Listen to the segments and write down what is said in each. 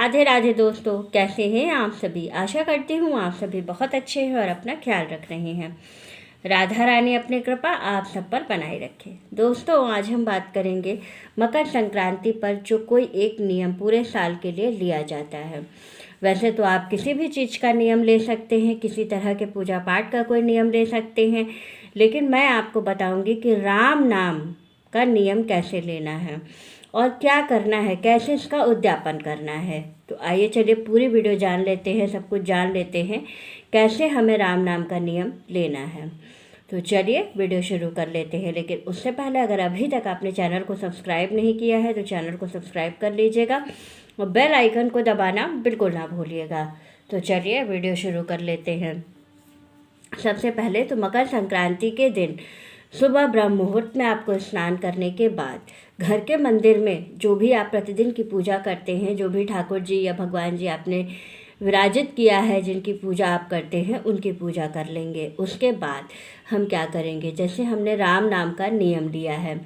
राधे राधे दोस्तों, कैसे हैं आप सभी। आशा करती हूँ आप सभी बहुत अच्छे हैं और अपना ख्याल रख रहे हैं। राधा रानी अपनी कृपा आप सब पर बनाए रखे। दोस्तों, आज हम बात करेंगे मकर संक्रांति पर जो कोई एक नियम पूरे साल के लिए लिया जाता है। वैसे तो आप किसी भी चीज़ का नियम ले सकते हैं, किसी तरह के पूजा पाठ का कोई नियम ले सकते हैं, लेकिन मैं आपको बताऊंगी कि राम नाम का नियम कैसे लेना है और क्या करना है, कैसे इसका उद्यापन करना है। तो आइए चलिए पूरी वीडियो जान लेते हैं, सब कुछ जान लेते हैं कैसे हमें राम नाम का नियम लेना है। तो चलिए वीडियो शुरू कर लेते हैं, लेकिन उससे पहले अगर अभी तक आपने चैनल को सब्सक्राइब नहीं किया है तो चैनल को सब्सक्राइब कर लीजिएगा और बेल आइकन को दबाना बिल्कुल ना भूलिएगा। तो चलिए वीडियो शुरू कर लेते हैं। सबसे पहले तो मकर संक्रांति के दिन सुबह ब्रह्म मुहूर्त में आपको स्नान करने के बाद घर के मंदिर में जो भी आप प्रतिदिन की पूजा करते हैं, जो भी ठाकुर जी या भगवान जी आपने विराजित किया है, जिनकी पूजा आप करते हैं, उनकी पूजा कर लेंगे। उसके बाद हम क्या करेंगे, जैसे हमने राम नाम का नियम लिया है,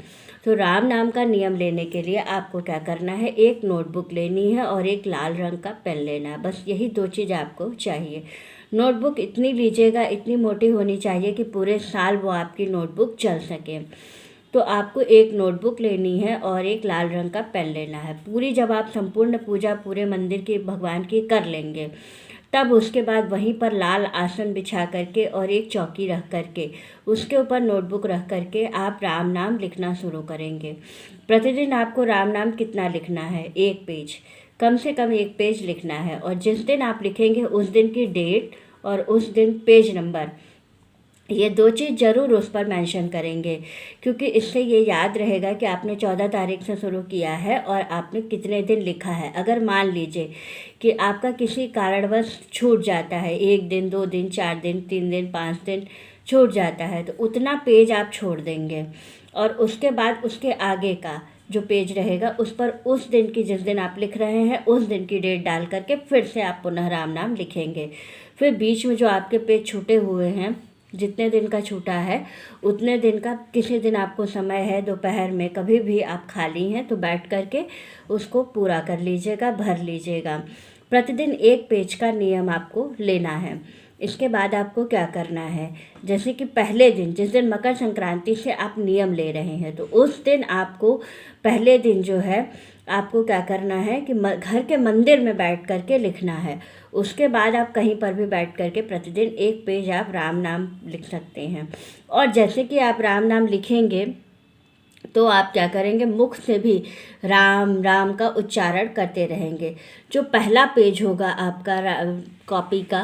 तो राम नाम का नियम लेने के लिए आपको क्या करना है, एक नोटबुक लेनी है और एक लाल रंग का पेन लेना है। बस यही दो चीज़ आपको चाहिए। नोटबुक इतनी लीजिएगा, इतनी मोटी होनी चाहिए कि पूरे साल वो आपकी नोटबुक चल सके। तो आपको एक नोटबुक लेनी है और एक लाल रंग का पेन लेना है। पूरी जब आप संपूर्ण पूजा पूरे मंदिर की भगवान की कर लेंगे, तब उसके बाद वहीं पर लाल आसन बिछा करके और एक चौकी रख करके उसके ऊपर नोटबुक रख करके आप राम नाम लिखना शुरू करेंगे। प्रतिदिन आपको राम नाम कितना लिखना है, एक पेज, कम से कम एक पेज लिखना है। और जिस दिन आप लिखेंगे उस दिन की डेट और उस दिन पेज नंबर, ये दो चीज़ ज़रूर उस पर मेंशन करेंगे, क्योंकि इससे ये याद रहेगा कि आपने 14 तारीख से शुरू किया है और आपने कितने दिन लिखा है। अगर मान लीजिए कि आपका किसी कारणवश छूट जाता है, 1 दिन, 2 दिन, 4 दिन, 3 दिन, 5 दिन छूट जाता है, तो उतना पेज आप छोड़ देंगे और उसके बाद उसके आगे का जो पेज रहेगा उस पर उस दिन की, जिस दिन आप लिख रहे हैं उस दिन की डेट डाल करके फिर से आप पुनः राम नाम लिखेंगे। फिर बीच में जो आपके पेज छूटे हुए हैं, जितने दिन का छूटा है उतने दिन का, किसी दिन आपको समय है दोपहर में, कभी भी आप खाली हैं तो बैठ करके उसको पूरा कर लीजिएगा, भर लीजिएगा। प्रतिदिन एक पेज का नियम आपको लेना है। इसके बाद आपको क्या करना है, जैसे कि पहले दिन, जिस दिन मकर संक्रांति से आप नियम ले रहे हैं, तो उस दिन आपको पहले दिन जो है आपको क्या करना है कि घर के मंदिर में बैठ करके लिखना है। उसके बाद आप कहीं पर भी बैठ करके प्रतिदिन एक पेज आप राम नाम लिख सकते हैं। और जैसे कि आप राम नाम लिखेंगे तो आप क्या करेंगे, मुख से भी राम राम का उच्चारण करते रहेंगे। जो पहला पेज होगा आपका कॉपी का,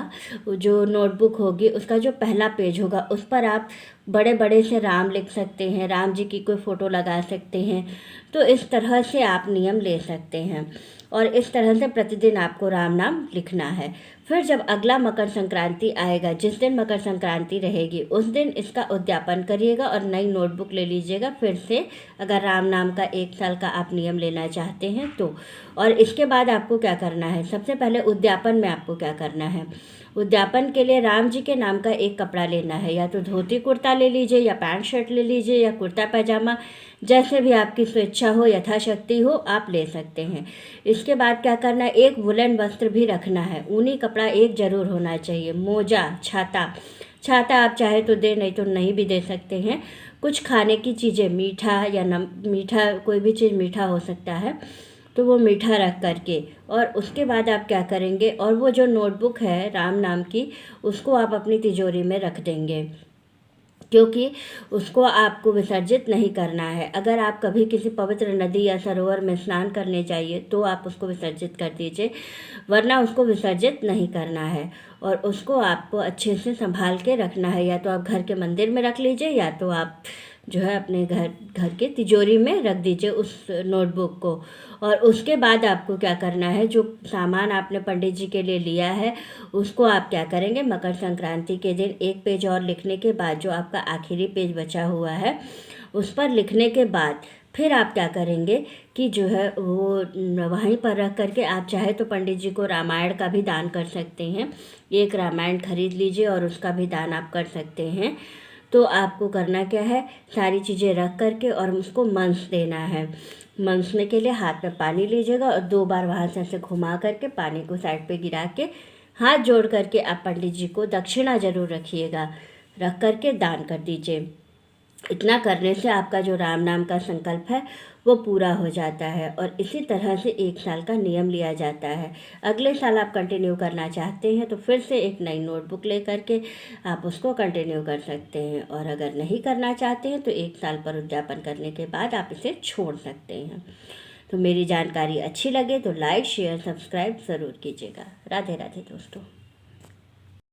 जो नोटबुक होगी उसका जो पहला पेज होगा उस पर आप बड़े बड़े से राम लिख सकते हैं, राम जी की कोई फ़ोटो लगा सकते हैं। तो इस तरह से आप नियम ले सकते हैं और इस तरह से प्रतिदिन आपको राम नाम लिखना है। फिर जब अगला मकर संक्रांति आएगा, जिस दिन मकर संक्रांति रहेगी उस दिन इसका उद्यापन करिएगा और नई नोटबुक ले लीजिएगा फिर से, अगर राम नाम का 1 साल का आप नियम लेना चाहते हैं तो। और इसके बाद आपको क्या करना है, सबसे पहले उद्यापन में आपको क्या करना है, उद्यापन के लिए राम जी के नाम का एक कपड़ा लेना है। या तो धोती कुर्ता ले लीजिए या पैंट शर्ट ले लीजिए या कुर्ता पैजामा, जैसे भी आपकी स्वेच्छा हो, यथाशक्ति हो, आप ले सकते हैं। इसके बाद क्या करना है, एक वुलन वस्त्र भी रखना है, ऊनी कपड़ा एक ज़रूर होना चाहिए। मोजा, छाता, छाता आप चाहे तो दे, नहीं तो नहीं भी दे सकते हैं। कुछ खाने की चीज़ें, मीठा या मीठा, कोई भी चीज़ मीठा हो सकता है, तो वो मीठा रख करके, और उसके बाद आप क्या करेंगे, और वो जो नोटबुक है राम नाम की उसको आप अपनी तिजोरी में रख देंगे, क्योंकि उसको आपको विसर्जित नहीं करना है। अगर आप कभी किसी पवित्र नदी या सरोवर में स्नान करने जाइए तो आप उसको विसर्जित कर दीजिए, वरना उसको विसर्जित नहीं करना है। और उसको आपको अच्छे से संभाल के रखना है, या तो आप घर के मंदिर में रख लीजिए या तो आप जो है अपने घर के तिजोरी में रख दीजिए उस नोटबुक को। और उसके बाद आपको क्या करना है, जो सामान आपने पंडित जी के लिए लिया है उसको आप क्या करेंगे, मकर संक्रांति के दिन एक पेज और लिखने के बाद जो आपका आखिरी पेज बचा हुआ है उस पर लिखने के बाद फिर आप क्या करेंगे कि जो है वो वहीं पर रख करके, आप चाहे तो पंडित जी को रामायण का भी दान कर सकते हैं। एक रामायण खरीद लीजिए और उसका भी दान आप कर सकते हैं। तो आपको करना क्या है, सारी चीज़ें रख करके और उसको मंस देना है। मंसने के लिए हाथ में पानी लीजिएगा और 2 बार वहाँ से ऐसे घुमा करके पानी को साइड पे गिरा के हाथ जोड़ करके आप पंडित जी को दक्षिणा ज़रूर रखिएगा, रख करके दान कर दीजिए। इतना करने से आपका जो राम नाम का संकल्प है वो पूरा हो जाता है और इसी तरह से 1 साल का नियम लिया जाता है। अगले साल आप कंटिन्यू करना चाहते हैं तो फिर से एक नई नोटबुक ले करके आप उसको कंटिन्यू कर सकते हैं, और अगर नहीं करना चाहते हैं तो 1 साल पर उद्यापन करने के बाद आप इसे छोड़ सकते हैं। तो मेरी जानकारी अच्छी लगे तो लाइक शेयर सब्सक्राइब ज़रूर कीजिएगा। राधे राधे दोस्तों।